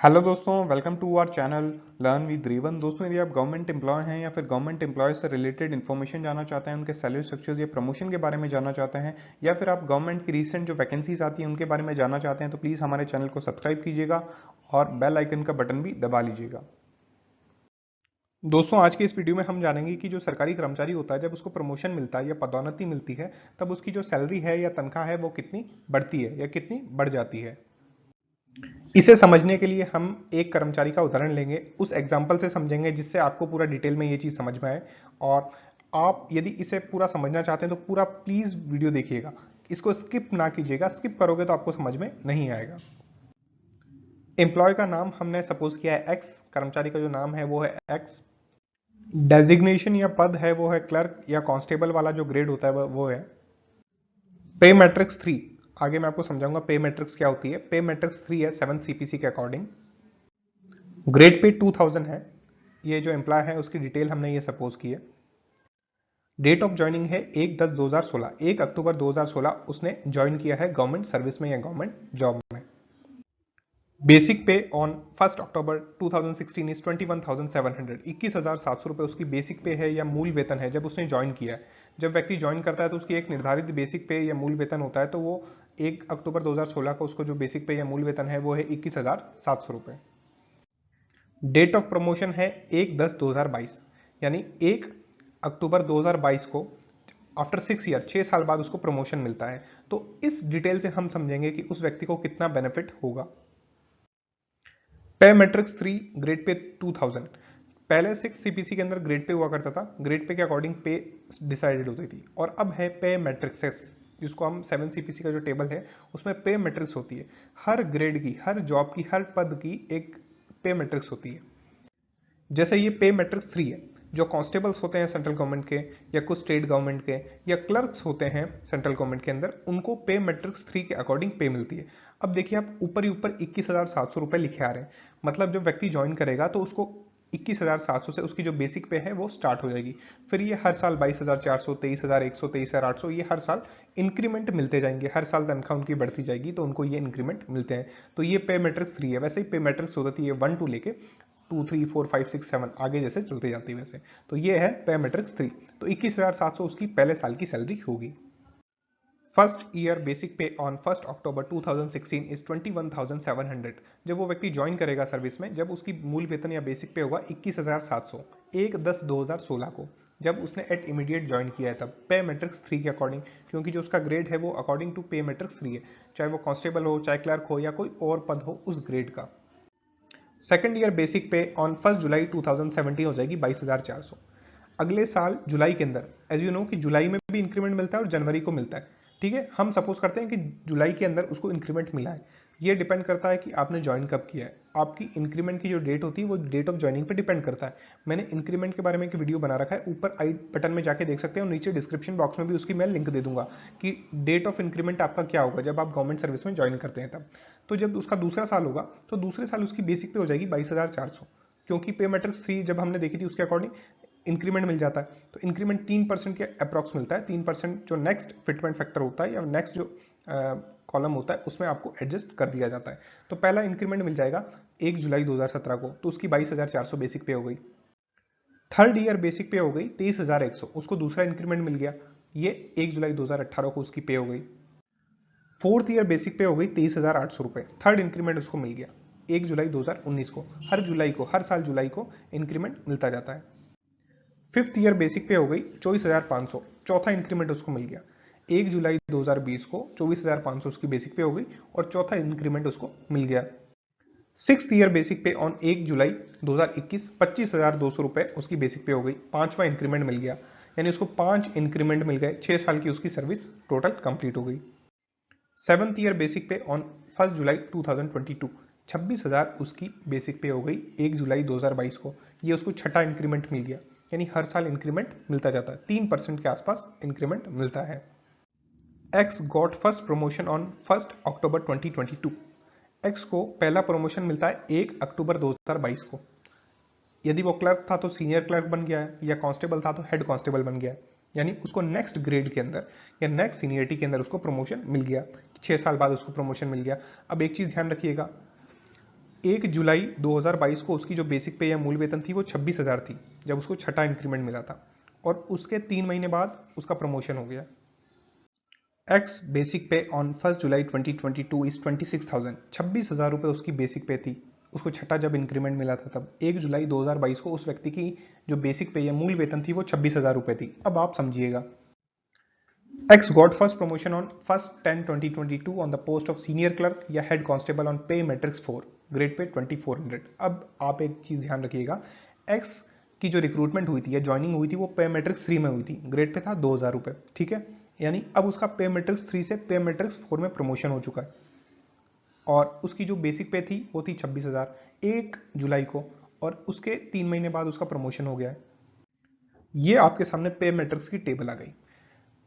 Hello दोस्तों, welcome to our channel learn with Reevan. दोस्तों, यदि आप गवर्नमेंट एम्प्लॉय हैं या फिर गवर्नमेंट एम्प्लॉय से रिलेटेड इन्फॉर्मेशन जानना चाहते हैं, उनके सैलरी स्ट्रक्चर्स या प्रमोशन के बारे में जानना चाहते हैं, या फिर आप गवर्नमेंट की रिसेंट जो वैकेंसीज आती हैं उनके बारे में जानना चाहते हैं, तो प्लीज़ हमारे चैनल को सब्सक्राइब कीजिएगा और बेल आइकन का बटन भी दबा लीजिएगा। दोस्तों, आज के इस वीडियो में हम जानेंगे कि जो सरकारी कर्मचारी होता है, जब उसको प्रमोशन मिलता है या पदोन्नति मिलती है, तब उसकी जो सैलरी है या तनख्वाह है वो कितनी बढ़ती है या कितनी बढ़ जाती है। इसे समझने के लिए हम एक कर्मचारी का उदाहरण लेंगे, उस एग्जाम्पल से समझेंगे जिससे आपको पूरा डिटेल में ये चीज समझ में आए। और आप यदि इसे पूरा समझना चाहते हैं तो पूरा प्लीज वीडियो देखिएगा, इसको स्किप ना कीजिएगा। स्किप करोगे तो आपको समझ में नहीं आएगा। एम्प्लॉय का नाम हमने सपोज किया है एक्स, कर्मचारी का जो नाम है वो है एक्स। डेजिग्नेशन या पद है वो है क्लर्क या कांस्टेबल वाला जो ग्रेड होता है वो है। पे मैट्रिक्स 3, आगे मैं आपको समझाऊंगा पे मैट्रिक्स क्या होती है। पे मैट्रिक्स 3 है 7 सीपीसी के अकॉर्डिंग। ग्रेड पे 2000 है। ये जो एम्प्लॉय है उसकी डिटेल हमने ये सपोज की है। डेट ऑफ ज्वाइनिंग है 1/10/2016, 1 अक्टूबर 2016 उसने ज्वाइन किया है गवर्नमेंट सर्विस में या गवर्नमेंट जॉब में। बेसिक पे ऑन 1 अक्टूबर 2016 इज 21,700, 21,700 रुपए उसकी बेसिक पे है या मूल वेतन है जब उसने ज्वाइन किया है। जब व्यक्ति ज्वाइन करता है तो उसकी एक निर्धारित बेसिक पे या मूल वेतन होता है, तो वो 1 अक्टूबर 2016 को उसको जो बेसिक पे या मूल वेतन है वो है 21,700 रुपए। डेट ऑफ प्रमोशन है 1/10/2022, यानी 1 अक्टूबर 2022 को आफ्टर 6 ईयर, 6 साल बाद उसको प्रमोशन मिलता है। तो इस डिटेल से हम समझेंगे कि उस व्यक्ति को कितना बेनिफिट होगा। पे मैट्रिक्स 3 ग्रेड पे 2000, पहले 6 सीपीसी के अंदर ग्रेड पे हुआ करता था, ग्रेड पे के अकॉर्डिंग पे डिसाइडेड होती थी। और अब है पे मैट्रिक्सेस, जिसको हम 7 सीपीसी का जो टेबल है उसमें पे मैट्रिक्स होती है। हर ग्रेड की, हर जॉब की, हर पद की एक पे मैट्रिक्स होती है। जैसे ये पे मैट्रिक्स 3 है, जो कांस्टेबल्स होते हैं सेंट्रल गवर्नमेंट के या कुछ स्टेट गवर्नमेंट के या क्लर्क्स होते हैं सेंट्रल गवर्नमेंट के अंदर, उनको पे मैट्रिक्स 3 के अकॉर्डिंग पे मिलती है। अब देखिए, आप ऊपर ही ऊपर 21,700 रुपए लिखे आ रहे हैं, मतलब जब व्यक्ति ज्वाइन करेगा तो उसको 21,700 से उसकी जो बेसिक पे है वो स्टार्ट हो जाएगी। फिर ये हर साल 22,400, 23,100, 23,800, ये हर साल इंक्रीमेंट मिलते जाएंगे। हर साल तनख्वाह उनकी बढ़ती जाएगी तो उनको ये इंक्रीमेंट मिलते हैं। तो ये पे मैट्रिक्स 3 है। वैसे ही पे मैट्रिक्स होती है 1 2 लेके 2 3 4 5 6 7 आगे जैसे चलते जाती है वैसे। तो ये है पे मैट्रिक्स 3। तो 21,700 उसकी पहले साल की सैलरी होगी। फर्स्ट ईयर बेसिक पे ऑन 1 अक्टूबर 2016 इज 21,700। जब वो व्यक्ति ज्वाइन करेगा सर्विस में, जब उसकी मूल वेतन या बेसिक पे होगा 21,700, 1/10/2016 को, जब उसने एट इमीडिएट ज्वाइन किया है, तब पे मैट्रिक्स 3 के अकॉर्डिंग, क्योंकि जो उसका ग्रेड है वो अकॉर्डिंग टू पे मैट्रिक्स 3 है, चाहे वो कांस्टेबल हो, चाहे क्लर्क हो या कोई और पद हो उस ग्रेड का। सेकेंड ईयर बेसिक पे ऑन 1 जुलाई 2017 हो जाएगी 22,400। अगले साल जुलाई के अंदर, एज यू नो कि जुलाई में भी इंक्रीमेंट मिलता है और जनवरी को मिलता है। ठीक है, हम सपोज करते हैं कि जुलाई के अंदर उसको इंक्रीमेंट मिला है। ये डिपेंड करता है कि आपने ज्वाइन कब किया है। आपकी इंक्रीमेंट की जो डेट होती है वो डेट ऑफ ज्वाइनिंग पे डिपेंड करता है। मैंने इंक्रीमेंट के बारे में एक वीडियो बना रखा है, ऊपर आई बटन में जाके देख सकते हैं और नीचे डिस्क्रिप्शन बॉक्स में भी उसकी मैं लिंक दे दूंगा कि डेट ऑफ इंक्रीमेंट आपका क्या होगा जब आप गवर्नमेंट सर्विस में ज्वाइन करते हैं तब। तो जब उसका दूसरा साल होगा तो दूसरे साल उसकी बेसिक पे हो जाएगी 22,400, क्योंकि पे मैट्रिक्स 3 जब हमने देखी थी उसके अकॉर्डिंग इंक्रीमेंट मिल जाता है। तो इंक्रीमेंट 3% के अप्रॉक्स मिलता है। 3% जो नेक्स्ट फिटमेंट फैक्टर होता है या नेक्स्ट जो कॉलम होता है उसमें आपको एडजस्ट कर दिया जाता है। तो पहला इंक्रीमेंट मिल जाएगा 1 जुलाई 2017 को, तो उसकी 22,400 बेसिक पे हो गई। थर्ड ईयर बेसिक पे हो गई 23,100, उसको दूसरा इंक्रीमेंट मिल गया, ये 1 जुलाई 2018 को उसकी पे हो गई। फोर्थ ईयर बेसिक पे हो गई 23,800 रुपए, थर्ड इंक्रीमेंट उसको मिल गया 1 जुलाई 2019 को। हर जुलाई को, हर साल जुलाई को इंक्रीमेंट मिलता जाता है। फिफ्थ ईयर बेसिक पे हो गई 24,500, चौथा इंक्रीमेंट उसको मिल गया 1 जुलाई 2020 को। 24,500 उसकी बेसिक पे हो गई और चौथा इंक्रीमेंट उसको मिल गया। सिक्स ईयर बेसिक पे ऑन 1 जुलाई 2021 25,200 रुपए उसकी बेसिक पे हो गई, पांचवा इंक्रीमेंट मिल गया, यानी उसको 5 इंक्रीमेंट मिल गए, 6 साल की उसकी सर्विस टोटल कंप्लीट हो गई। सेवंथ ईयर बेसिक पे ऑन 1 जुलाई 2022 26,000 उसकी बेसिक पे हो गई 1 जुलाई 2022 को, ये उसको छठा इंक्रीमेंट मिल गया। यानी हर साल इंक्रीमेंट मिलता जाता है, 3% के आसपास इंक्रीमेंट मिलता है। X got first promotion on 1 October 2022। X को पहला प्रमोशन मिलता है 1 अक्टूबर 2022 को। यदि वो क्लर्क था तो सीनियर क्लर्क बन गया है, या कांस्टेबल था तो हेड कांस्टेबल बन गया है, यानी उसको नेक्स्ट ग्रेड के अंदर या नेक्स्ट सीनियरिटी के अंदर उसको प्रमोशन मिल गया। 6 साल बाद उसको प्रमोशन मिल गया। अब एक चीज ध्यान रखिएगा, 1 जुलाई 2022 को उसकी जो बेसिक पे या मूल वेतन थी वो 26,000 थी जब उसको छठा इंक्रीमेंट मिला था, और उसके 3 महीने बाद उसका प्रमोशन हो गया। एक्स बेसिक पे ऑन 1 जुलाई 2022 इज 26,000। 26,000 रुपये उसकी बेसिक पे थी, उसको छठा जब इंक्रीमेंट मिला था तब 1 जुलाई 2022 को उस व्यक्ति की जो बेसिक पे या मूल वेतन थी वो 26,000 रुपये थी। अब आप समझिएगा, X got first promotion on 1/10/2022 on the post of senior clerk या head constable on pay matrix 4, grade पे 2400। अब आप एक चीज ध्यान रखिएगा, X की जो रिक्रूटमेंट हुई थी या ज्वाइनिंग हुई थी वो पे मैट्रिक्स 3 में हुई थी, ग्रेड पे था 2,000 रुपये, ठीक है। यानी अब उसका पे मैट्रिक्स 3 से पे मैट्रिक्स 4 में प्रमोशन हो चुका है, और उसकी जो बेसिक पे थी वो थी 26,000 1 जुलाई को, और उसके 3 महीने बाद उसका प्रमोशन हो गया है। ये आपके सामने पे मैट्रिक्स की टेबल आ गई।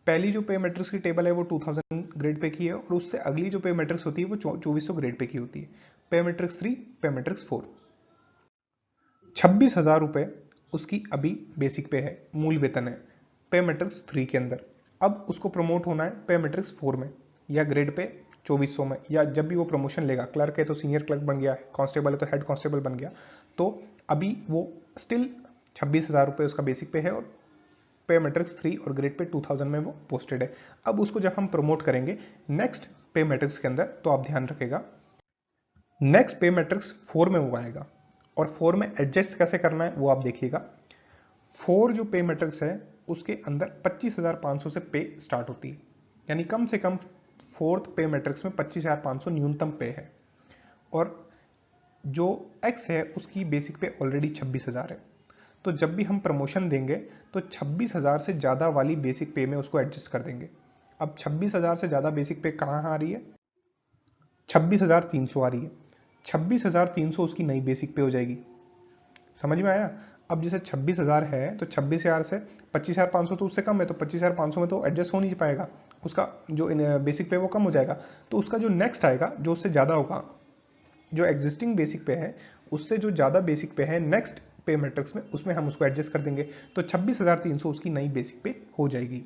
पहली जो पे मैट्रिक्स की टेबल है वो 2000 ग्रेड पे की है, और उससे अगली जो पे मैट्रिक्स होती है वो 2400 ग्रेड पे की होती है। पे मैट्रिक्स 3, पे मैट्रिक्स 4। 26,000 रुपए उसकी अभी बेसिक पे है, मूल वेतन है पे मैट्रिक्स 3 के अंदर। अब उसको प्रमोट होना है पे मैट्रिक्स 4 में या ग्रेड पे 2400 में, या जब भी वो प्रमोशन लेगा, क्लर्क है तो सीनियर क्लर्क बन गया, कांस्टेबल है तो हेड कांस्टेबल बन गया, तो अभी वो स्टिल 26,000 रुपये उसका बेसिक पे है, और पे मैट्रिक्स 3 और ग्रेड पे 2000 में वो पोस्टेड है। अब उसको जब हम प्रमोट करेंगे नेक्स्ट पे मैट्रिक्स के अंदर, तो आप ध्यान रखेगा नेक्स्ट पे मैट्रिक्स 4 में वो आएगा, और 4 में एडजस्ट कैसे करना है वो आप देखिएगा। 4 जो पे मैट्रिक्स है उसके अंदर 25,500 से पे स्टार्ट होती है, यानी कम से कम फोर्थ पे मैट्रिक्स में 25,500 न्यूनतम पे है, और जो एक्स है उसकी बेसिक पे ऑलरेडी 26,000 है। तो जब भी हम प्रमोशन देंगे तो 26,000 से ज्यादा वाली बेसिक पे में उसको एडजस्ट कर देंगे। अब 26,000 से ज्यादा बेसिक पे कहां आ रही है, 26,300 आ रही है। 26,300 उसकी नई बेसिक पे हो जाएगी, समझ में आया। अब जैसे 26,000 है तो 26,000 से 25,500 तो उससे कम है, तो 25,500 में तो एडजस्ट हो नहीं पाएगा, उसका जो बेसिक पे वो कम हो जाएगा। तो उसका जो नेक्स्ट आएगा जो उससे ज्यादा होगा, जो एग्जिस्टिंग बेसिक पे है उससे जो ज्यादा बेसिक पे है नेक्स्ट पे मैट्रिक्स में, उसमें हम उसको एडजस्ट कर देंगे, तो 26,300 उसकी नई बेसिक पे हो जाएगी।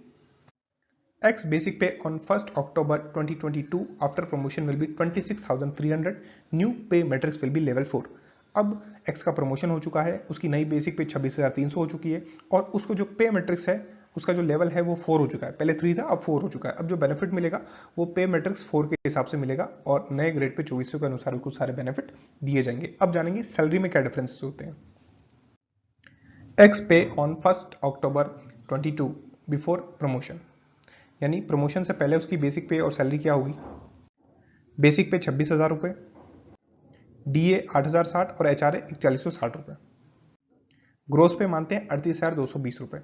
X basic pay on 1st October 2022 after promotion will be 26,300, new pay matrix will be level 4। अब X का प्रमोशन हो चुका है, उसकी नई बेसिक पे 26,300 हो चुकी है, और उसको जो पे मैट्रिक्स है उसका जो लेवल है वो 4 हो चुका है, पहले 3 था अब 4 हो चुका है। अब जो बेनिफिट मिलेगा वो पे मैट्रिक्स 4 के हिसाब से मिलेगा, और नए ग्रेड पे 2400 के अनुसार उसको सारे बेनिफिट दिए जाएंगे। अब जानेंगे सैलरी में क्या डिफरेंसेस होते हैं। X पे on 1st October 22 before promotion, यानी प्रमोशन से पहले उसकी बेसिक पे और सैलरी क्या होगी। बेसिक पे 26,000 रुपए, डीए 8,060 और एचआरए 4160 रुपए। ग्रोस पे मानते हैं 38,220 रुपए।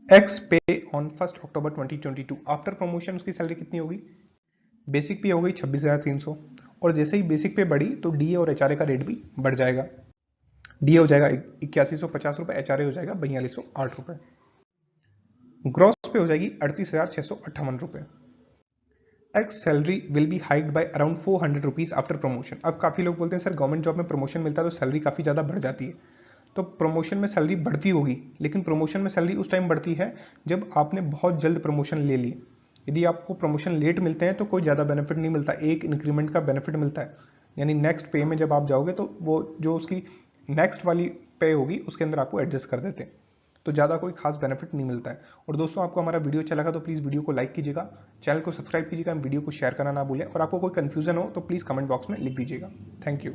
एक्स पे on 1st October 2022 after promotion उसकी सैलरी कितनी होगी, बेसिक पे हो गई 26,300, और जैसे ही बेसिक पे बढ़ी तो डीए और एचआरए का रेट भी बढ़ जाएगा। डीए हो जाएगा 8150 रुपए, एचआरए हो जाएगा 4208 रुपए। ग्रॉस पे हो जाएगी 38,658 रुपए। X salary will be hiked by around 400 rupees after promotion. अब काफी लोग बोलते हैं सर गवर्नमेंट जॉब में प्रमोशन मिलता है तो सैलरी काफी ज्यादा बढ़ जाती है, तो प्रमोशन में सैलरी बढ़ती होगी, लेकिन प्रमोशन में सैलरी उस टाइम बढ़ती है जब आपने बहुत जल्द प्रमोशन ले ली। यदि आपको प्रमोशन लेट मिलते हैं तो कोई ज्यादा बेनिफिट नहीं मिलता, एक इंक्रीमेंट का बेनिफिट मिलता है, यानी नेक्स्ट पे में जब आप जाओगे तो वो जो उसकी नेक्स्ट वाली पे होगी उसके अंदर आपको एडजस्ट कर देते हैं, तो ज़्यादा कोई खास बेनिफिट नहीं मिलता है। और दोस्तों आपको हमारा वीडियो अच्छा लगा तो प्लीज़ वीडियो को लाइक कीजिएगा, चैनल को सब्सक्राइब कीजिएगा, वीडियो को शेयर करना ना भूलें, और आपको कोई कंफ्यूजन हो तो प्लीज़ कमेंट बॉक्स में लिख दीजिएगा। Thank you.